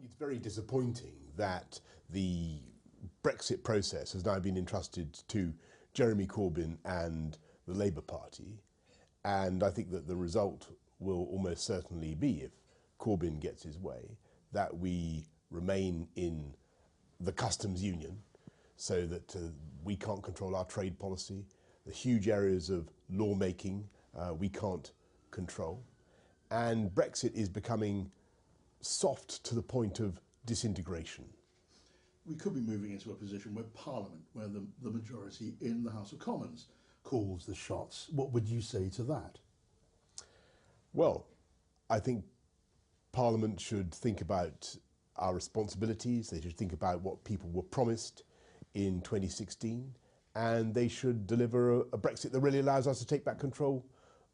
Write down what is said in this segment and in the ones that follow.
It's very disappointing that the Brexit process has now been entrusted to Jeremy Corbyn and the Labour Party, and I think that the result will almost certainly be, if Corbyn gets his way, that we remain in the customs union, so that we can't control our trade policy. The huge areas of lawmaking we can't control, and Brexit is becoming soft to the point of disintegration. We could be moving into a position where Parliament, where the majority in the House of Commons calls the shots. What would you say to that? Well, I think Parliament should think about our responsibilities. They should think about what people were promised in 2016, and they should deliver a Brexit that really allows us to take back control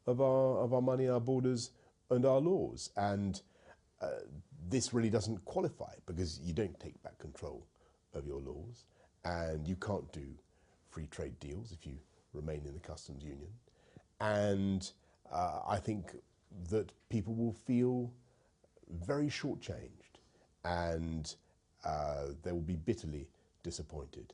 of our money, our borders and our laws. And this really doesn't qualify, because you don't take back control of your laws, and you can't do free trade deals if you remain in the customs union. And I think that people will feel very shortchanged, and they will be bitterly disappointed.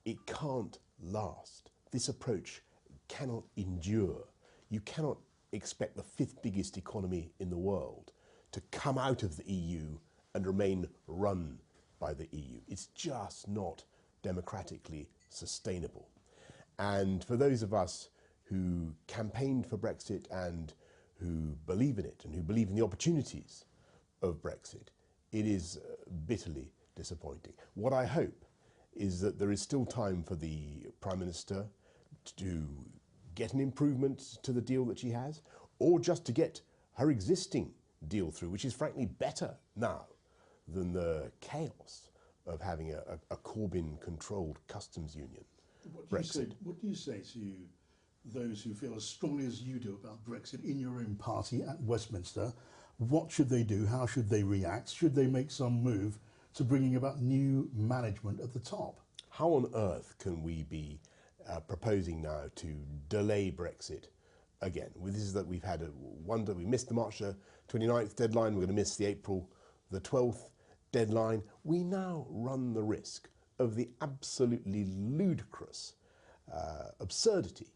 It can't last. This approach cannot endure. You cannot expect the 5th biggest economy in the world to come out of the EU and remain run by the EU. It's just not democratically sustainable. And for those of us who campaigned for Brexit and who believe in it and who believe in the opportunities of Brexit, it is bitterly disappointing. What I hope is that there is still time for the Prime Minister to get an improvement to the deal that she has, or just to get her existing deal through, which is frankly better now than the chaos of having a Corbyn-controlled customs union. What do you say to those who feel as strongly as you do about Brexit in your own party at Westminster? What should they do? How should they react? Should they make some move to bringing about new management at the top? How on earth can we be proposing now to delay Brexit again? This is that we've had we missed the March 29th deadline, we're going to miss the April the 12th deadline. We now run the risk of the absolutely ludicrous absurdity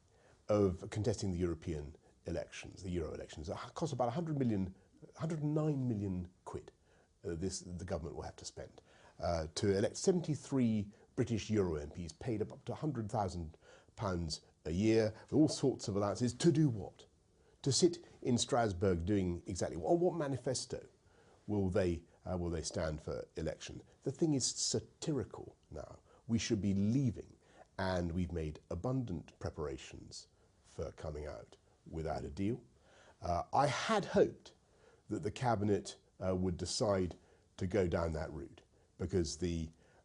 of contesting the European elections, the Euro elections. It costs about 109 million quid the government will have to spend to elect 73 British Euro MPs, paid up to £100,000 a year, with all sorts of allowances. To do what? To sit in Strasbourg doing exactly what? What manifesto will they stand for election? The thing is satirical now. We should be leaving, and we've made abundant preparations for coming out without a deal. I had hoped that the Cabinet would decide to go down that route, because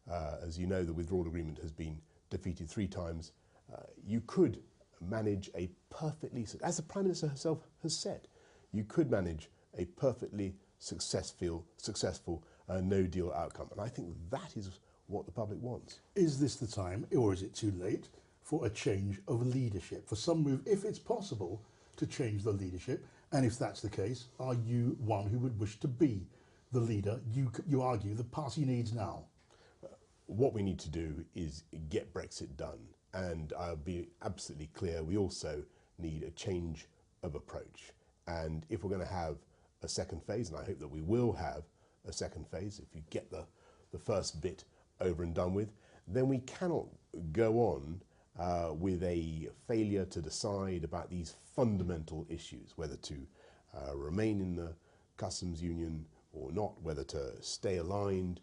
as you know, the withdrawal agreement has been defeated 3 times. You could manage a perfectly, as the Prime Minister herself has said, you could manage a perfectly successful no-deal outcome. And I think that is what the public wants. Is this the time, or is it too late, for a change of leadership? For some move, if it's possible, to change the leadership? And if that's the case, are you one who would wish to be the leader you argue the party needs now? What we need to do is get Brexit done. And I'll be absolutely clear, we also need a change of approach. And if we're going to have a second phase, and I hope that we will have a second phase, if you get the first bit over and done with, then we cannot go on with a failure to decide about these fundamental issues, whether to remain in the customs union or not, whether to stay aligned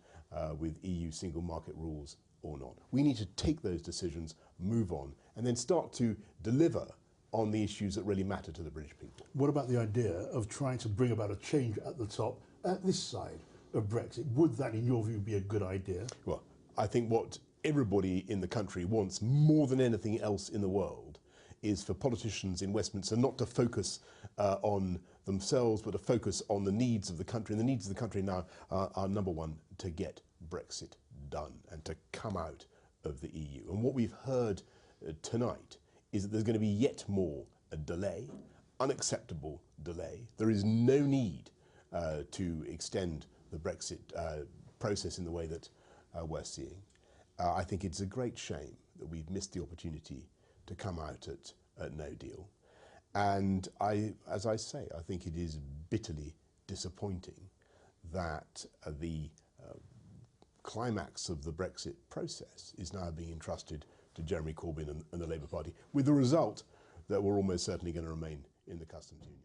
with EU single market rules or not. We need to take those decisions, move on, and then start to deliver on the issues that really matter to the British people. What about the idea of trying to bring about a change at the top, at this side of Brexit? Would that, in your view, be a good idea? Well, I think what everybody in the country wants more than anything else in the world is for politicians in Westminster not to focus on themselves, but to focus on the needs of the country. And the needs of the country now are number one, to get Brexit done and to come out of the EU. And what we've heard tonight is that there's going to be yet more a delay, unacceptable delay. There is no need to extend the Brexit process in the way that we're seeing. I think it's a great shame that we've missed the opportunity to come out at no deal. And as I say, I think it is bitterly disappointing that the climax of the Brexit process is now being entrusted to Jeremy Corbyn and the Labour Party, with the result that we're almost certainly going to remain in the customs union.